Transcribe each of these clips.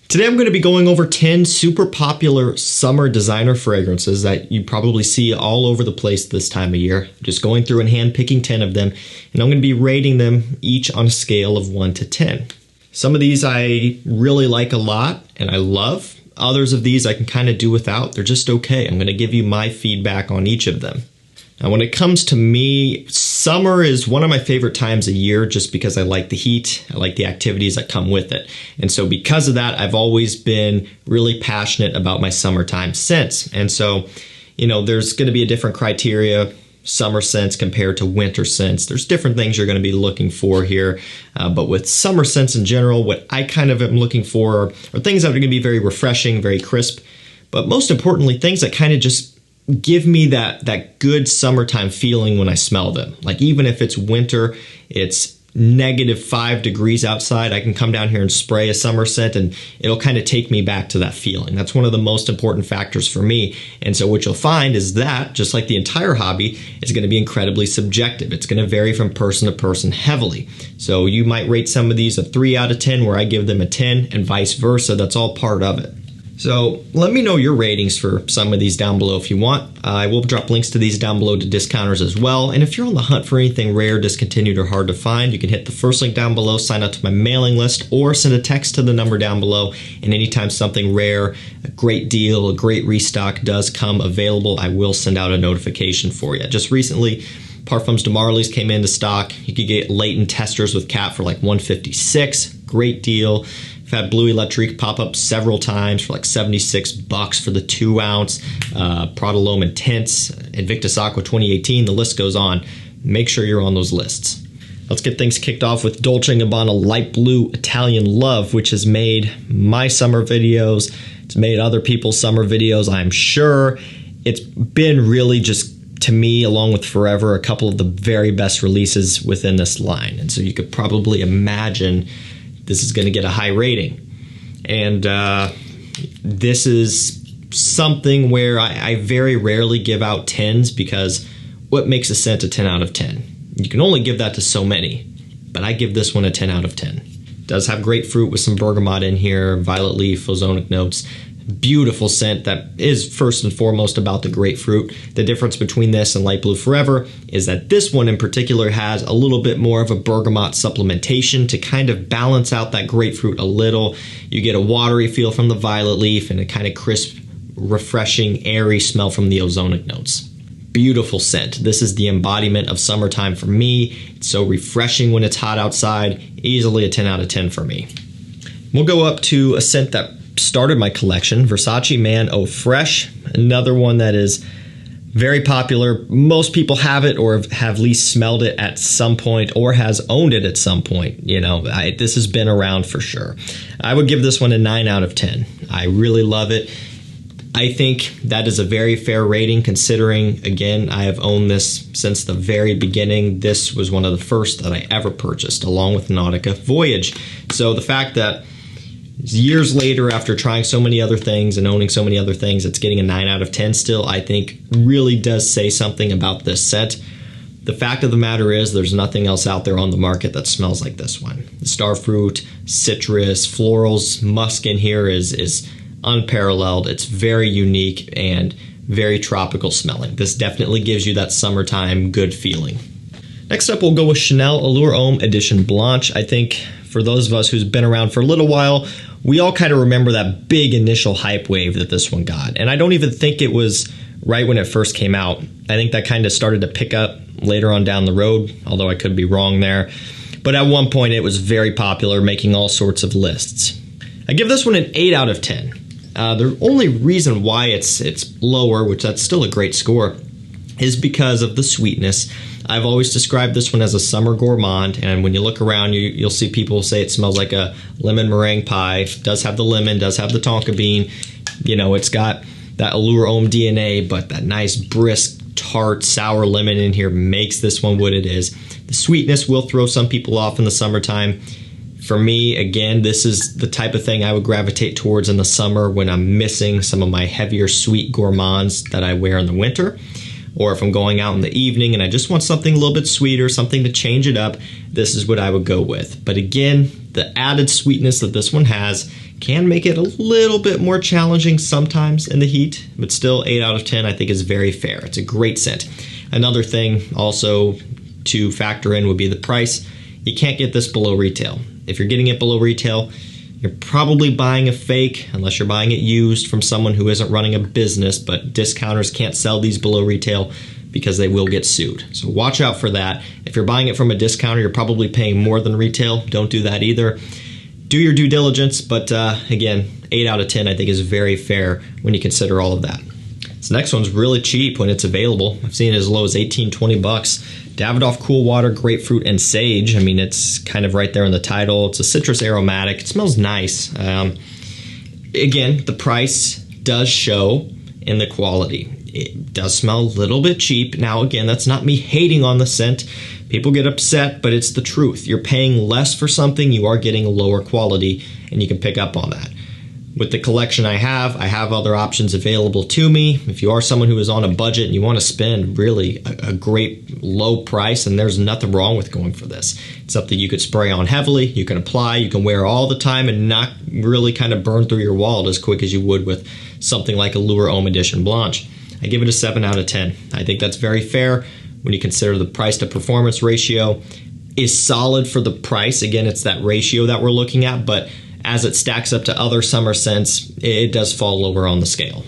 Today I'm going to be going over 10 super popular summer designer fragrances that you probably see all over the place this time of year. Just going through and hand-picking 10 of them, and I'm going to be rating them each on a scale of 1 to 10. Some of these I really like a lot and I love. Others of these I can kind of do without. They're just okay. I'm going to give you my feedback on each of them. Now when it comes to me, summer is one of my favorite times of year just because I like the heat, I like the activities that come with it. And so because of that, I've always been really passionate about my summertime scents. And so, you know, there's going to be a different criteria, summer scents compared to winter scents. There's different things you're going to be looking for here. But with summer scents in general, what I kind of am looking for are things that are going to be very refreshing, very crisp, but most importantly, things that kind of just give me that good summertime feeling when I smell them. Like even if it's winter, it's -5 degrees outside, I can come down here and spray a summer scent and it'll kind of take me back to that feeling. That's one of the most important factors for me. And so what you'll find is that, just like the entire hobby, is going to be incredibly subjective. It's going to vary from person to person heavily. So you might rate some of these a 3 out of 10 where I give them a 10 and vice versa. That's all part of it. So let me know your ratings for some of these down below if you want. I will drop links to these down below to discounters as well. And if you're on the hunt for anything rare, discontinued, or hard to find, you can hit the first link down below, sign up to my mailing list, or send a text to the number down below. And anytime something rare, a great deal, a great restock does come available, I will send out a notification for you. Just recently, Parfums de Marly's came into stock. You could get latent testers with cap for like $156. Great deal. I've had Blue Electrique pop up several times for like $76 for the 2 ounce. Prada L'Homme Intense, Invictus Aqua 2018, the list goes on. Make sure you're on those lists. Let's get things kicked off with Dolce & Gabbana Light Blue Italian Love, which has made my summer videos. It's made other people's summer videos, I'm sure. It's been really just, to me, along with Forever, a couple of the very best releases within this line. And so you could probably imagine this is going to get a high rating. And this is something where I very rarely give out 10s because what makes a scent a 10 out of 10? You can only give that to so many, but I give this one a 10 out of 10. It does have grapefruit with some bergamot in here, violet leaf, ozonic notes. Beautiful scent that is first and foremost about the grapefruit. The difference between this and Light Blue Forever is that this one in particular has a little bit more of a bergamot supplementation to kind of balance out that grapefruit a little. You get a watery feel from the violet leaf and a kind of crisp, refreshing, airy smell from the ozonic notes. Beautiful scent. This is the embodiment of summertime for me. It's so refreshing when it's hot outside. Easily a 10 out of 10 for me. We'll go up to a scent that started my collection, Versace Man Eau Fresh, another one that is very popular. Most people have it or have at least smelled it at some point or has owned it at some point. You know, this has been around for sure. I would give this one a 9 out of 10. I really love it. I think that is a very fair rating considering, again, I have owned this since the very beginning. This was one of the first that I ever purchased along with Nautica Voyage. So the fact that years later, after trying so many other things and owning so many other things, it's getting a 9 out of 10 still, I think really does say something about this scent. The fact of the matter is there's nothing else out there on the market that smells like this one. The starfruit, citrus, florals, musk in here is unparalleled. It's very unique and very tropical smelling. This definitely gives you that summertime good feeling. Next up, we'll go with Chanel Allure Homme Edition Blanche. I think for those of us who's been around for a little while, we all kind of remember that big initial hype wave that this one got. And I don't even think it was right when it first came out. I think that kind of started to pick up later on down the road, although I could be wrong there. But at one point, it was very popular, making all sorts of lists. I give this one an 8 out of 10. The only reason why it's lower, which that's still a great score, is because of the sweetness. I've always described this one as a summer gourmand, and when you look around, you'll see people say it smells like a lemon meringue pie. It does have the lemon, does have the tonka bean. You know, it's got that Allure Homme DNA, but that nice, brisk, tart, sour lemon in here makes this one what it is. The sweetness will throw some people off in the summertime. For me, again, this is the type of thing I would gravitate towards in the summer when I'm missing some of my heavier sweet gourmands that I wear in the winter. Or if I'm going out in the evening and I just want something a little bit sweeter, something to change it up, this is what I would go with. But again, the added sweetness that this one has Can make it a little bit more challenging sometimes in the heat, but still 8 out of 10 I think is very fair. It's a great scent. Another thing also to factor in would be the price. You can't get this below retail. If you're getting it below retail, you're probably buying a fake, unless you're buying it used from someone who isn't running a business, but discounters can't sell these below retail because they will get sued. So watch out for that. If you're buying it from a discounter, you're probably paying more than retail. Don't do that either. Do your due diligence, but again, 8 out of 10 I think is very fair when you consider all of that. This next one's really cheap when it's available. I've seen it as low as 18, 20 bucks. Davidoff Cool Water, Grapefruit, and Sage. I mean, it's kind of right there in the title. It's a citrus aromatic. It smells nice. Again, the price does show in the quality. It does smell a little bit cheap. Now, again, that's not me hating on the scent. People get upset, but it's the truth. You're paying less for something, you are getting lower quality, and you can pick up on that. With the collection I have other options available to me. If you are someone who is on a budget and you want to spend really a great low price, and there's nothing wrong with going for this. It's something you could spray on heavily, you can apply, you can wear all the time and not really kind of burn through your wallet as quick as you would with something like Allure Homme Edition Blanche. I give it a 7 out of 10. I think that's very fair when you consider the price to performance ratio is solid for the price. Again, it's that ratio that we're looking at, but as it stacks up to other summer scents, it does fall lower on the scale.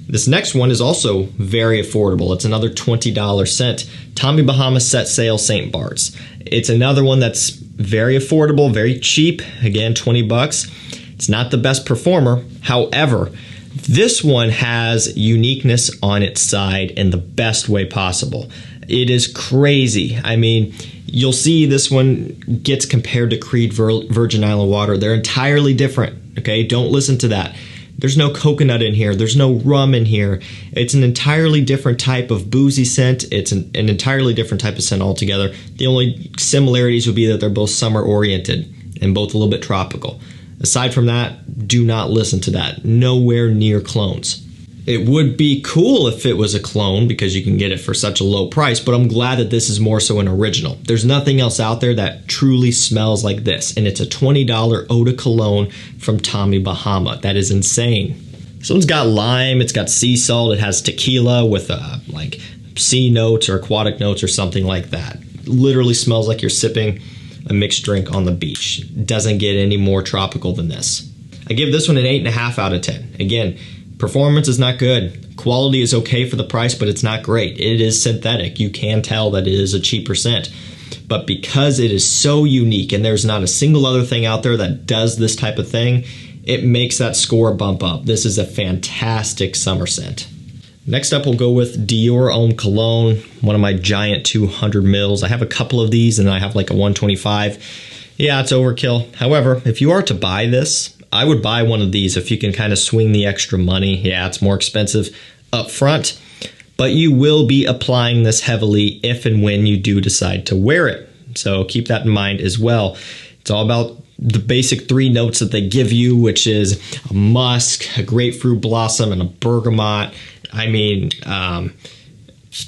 This next one is also very affordable. It's another $20 scent. Tommy Bahama Set Sail St. Bart's. It's another one that's very affordable, very cheap. Again, 20 bucks. It's not the best performer. However, this one has uniqueness on its side in the best way possible. It is crazy. I mean, you'll see this one gets compared to Creed Virgin Island Water. They're entirely different, okay? Don't listen to that. There's no coconut in here. There's no rum in here. It's an entirely different type of boozy scent. It's an entirely different type of scent altogether. The only similarities would be that they're both summer oriented and both a little bit tropical. Aside from that, do not listen to that. Nowhere near clones. It would be cool if it was a clone because you can get it for such a low price, but I'm glad that this is more so an original. There's nothing else out there that truly smells like this, and it's a $20 eau de cologne from Tommy Bahama. That is insane. This one's got lime, it's got sea salt, it has tequila with like sea notes or aquatic notes or something like that. Literally smells like you're sipping a mixed drink on the beach. It doesn't get any more tropical than this. I give this one an 8.5 out of 10. Again, performance is not good. Quality is okay for the price, but it's not great. It is synthetic. You can tell that it is a cheaper scent. But because it is so unique and there's not a single other thing out there that does this type of thing, it makes that score bump up. This is a fantastic summer scent. Next up, we'll go with DIOR Homme Cologne, one of my giant 200 mils. I have a couple of these and I have like a 125. Yeah, it's overkill. However, if you are to buy this, I would buy one of these if you can kind of swing the extra money. Yeah, it's more expensive up front, but you will be applying this heavily if and when you do decide to wear it. So keep that in mind as well. It's all about the basic 3 notes that they give you, which is a musk, a grapefruit blossom, and a bergamot. I mean,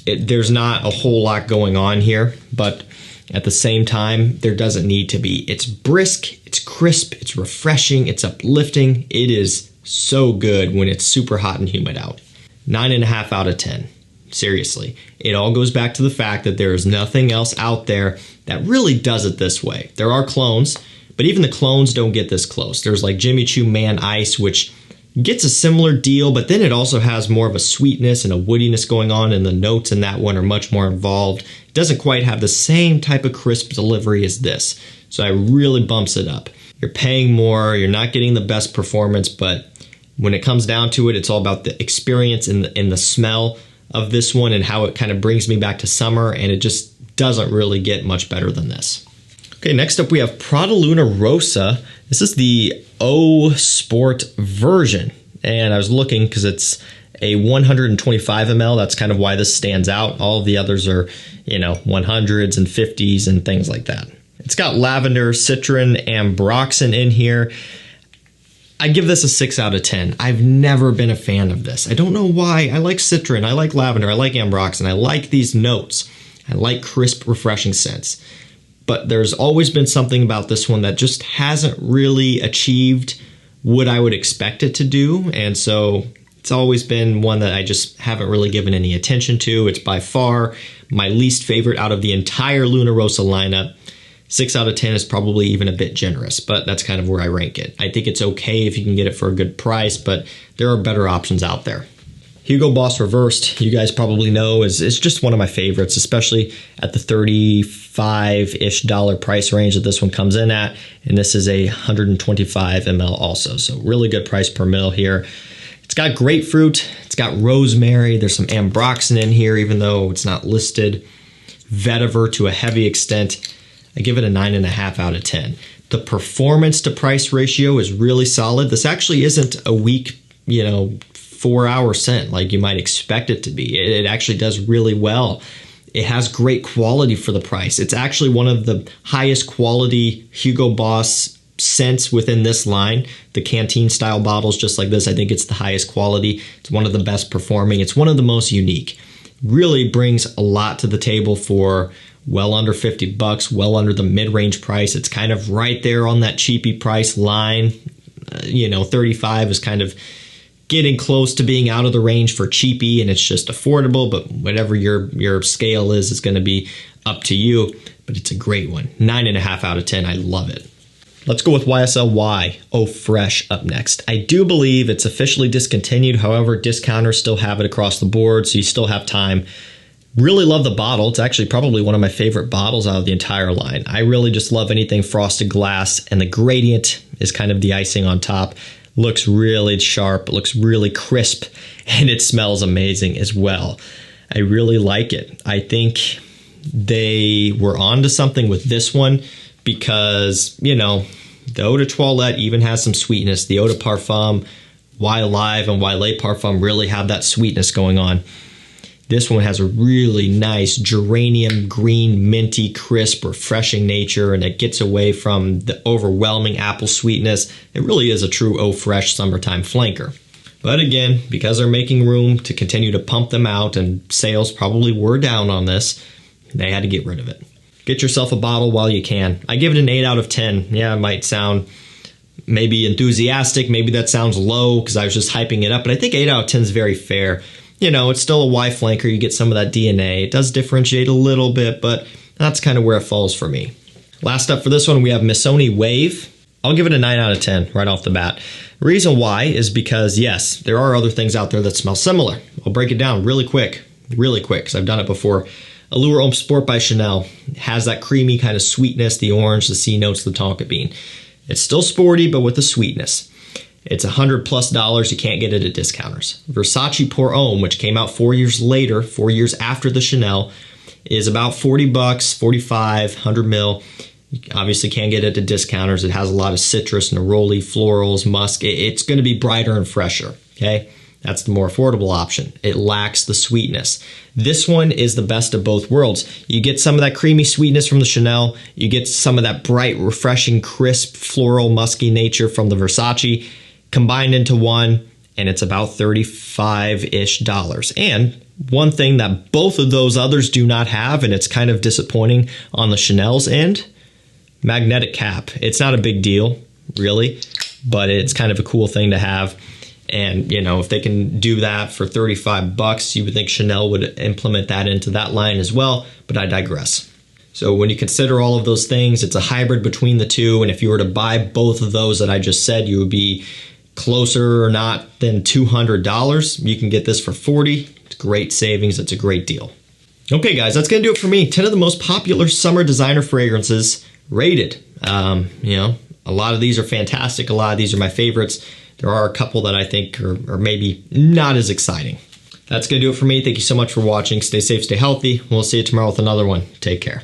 there's not a whole lot going on here, but at the same time, there doesn't need to be. It's brisk, it's crisp, it's refreshing, it's uplifting. It is so good when it's super hot and humid out. 9.5 out of 10. Seriously. It all goes back to the fact that there is nothing else out there that really does it this way. There are clones, but even the clones don't get this close. There's like Jimmy Choo Man Ice, which gets a similar deal, but then it also has more of a sweetness and a woodiness going on, and the notes in that one are much more involved. It doesn't quite have the same type of crisp delivery as this, so it really bumps it up. You're paying more, you're not getting the best performance, but when it comes down to it, it's all about the experience and the smell of this one and how it kind of brings me back to summer, and it just doesn't really get much better than this. Okay, next up we have Prada Luna Rossa. This is the O Sport version, and I was looking because it's a 125 ml. That's kind of why this stands out. All of the others are, 100s and 50s and things like that. It's got lavender, citron, and ambroxan in here. I give this a 6 out of 10. I've never been a fan of this. I don't know why. I like citron, I like lavender, I like ambroxan, I like these notes. I like crisp, refreshing scents. But there's always been something about this one that just hasn't really achieved what I would expect it to do. And so it's always been one that I just haven't really given any attention to. It's by far my least favorite out of the entire Luna Rossa lineup. 6 out of 10 is probably even a bit generous, but that's kind of where I rank it. I think it's okay if you can get it for a good price, but there are better options out there. Hugo Boss Reversed, you guys probably know, is just one of my favorites, especially at the $35-ish price range that this one comes in at. And this is a 125 ml also, so really good price per mil here. It's got grapefruit, it's got rosemary, there's some ambroxan in here, even though it's not listed. Vetiver to a heavy extent. I give it a 9.5 out of 10. The performance to price ratio is really solid. This actually isn't a weak, 4-hour scent like you might expect it to be. It actually does really well. It has great quality for the price. It's actually one of the highest quality Hugo Boss scents within this line. The canteen style bottles just like this, I think it's the highest quality. It's one of the best performing. It's one of the most unique. Really brings a lot to the table for well under $50, well under the mid-range price. It's kind of right there on that cheapy price line. 35 is kind of getting close to being out of the range for cheapy, and it's just affordable, but whatever your scale is, it's going to be up to you. But it's a great one. 9.5 out of 10. I love it. Let's go with YSL Eau Fraiche up next. I do believe it's officially discontinued. However, discounters still have it across the board, so you still have time. Really love the bottle. It's actually probably one of my favorite bottles out of the entire line. I really just love anything frosted glass, and the gradient is kind of the icing on top. Looks really sharp, looks really crisp, and it smells amazing as well. I really like it. I think they were onto something with this one because, the Eau de Toilette even has some sweetness. The Eau de Parfum, Y Live, and Y Lait Parfum really have that sweetness going on. This one has a really nice geranium green, minty, crisp, refreshing nature, and it gets away from the overwhelming apple sweetness. It really is a true Eau Fraiche summertime flanker. But again, because they're making room to continue to pump them out, and sales probably were down on this, they had to get rid of it. Get yourself a bottle while you can. I give it an 8 out of 10. Yeah, it might sound maybe enthusiastic. Maybe that sounds low because I was just hyping it up, but I think 8 out of 10 is very fair. It's still a Y flanker. You get some of that DNA. It does differentiate a little bit, but that's kind of where it falls for me. Last up for this one, we have Missoni Wave. I'll give it a 9 out of 10 right off the bat. The reason why is because, yes, there are other things out there that smell similar. I'll break it down really quick, because I've done it before. Allure Homme Sport by Chanel has that creamy kind of sweetness, the orange, the C notes, the tonka bean. It's still sporty, but with the sweetness. It's $100+ You can't get it at discounters. Versace Pour Homme, which came out 4 years later, 4 years after the Chanel, is about $40, 45, 100 mil. You obviously can't get it at discounters. It has a lot of citrus, neroli, florals, musk. It's going to be brighter and fresher, okay? That's the more affordable option. It lacks the sweetness. This one is the best of both worlds. You get some of that creamy sweetness from the Chanel. You get some of that bright, refreshing, crisp, floral, musky nature from the Versace combined into one, and it's about $35-ish. And one thing that both of those others do not have, and it's kind of disappointing on the Chanel's end, magnetic cap. It's not a big deal, really, but it's kind of a cool thing to have. And, if they can do that for $35, you would think Chanel would implement that into that line as well, but I digress. So when you consider all of those things, it's a hybrid between the two, and if you were to buy both of those that I just said, you would be closer or not than $200. You can get this for $40. It's great savings. It's a great deal. Okay, guys, that's going to do it for me. 10 of the most popular summer designer fragrances rated. A lot of these are fantastic. A lot of these are my favorites. There are a couple that I think are maybe not as exciting. That's going to do it for me. Thank you so much for watching. Stay safe, stay healthy. We'll see you tomorrow with another one. Take care.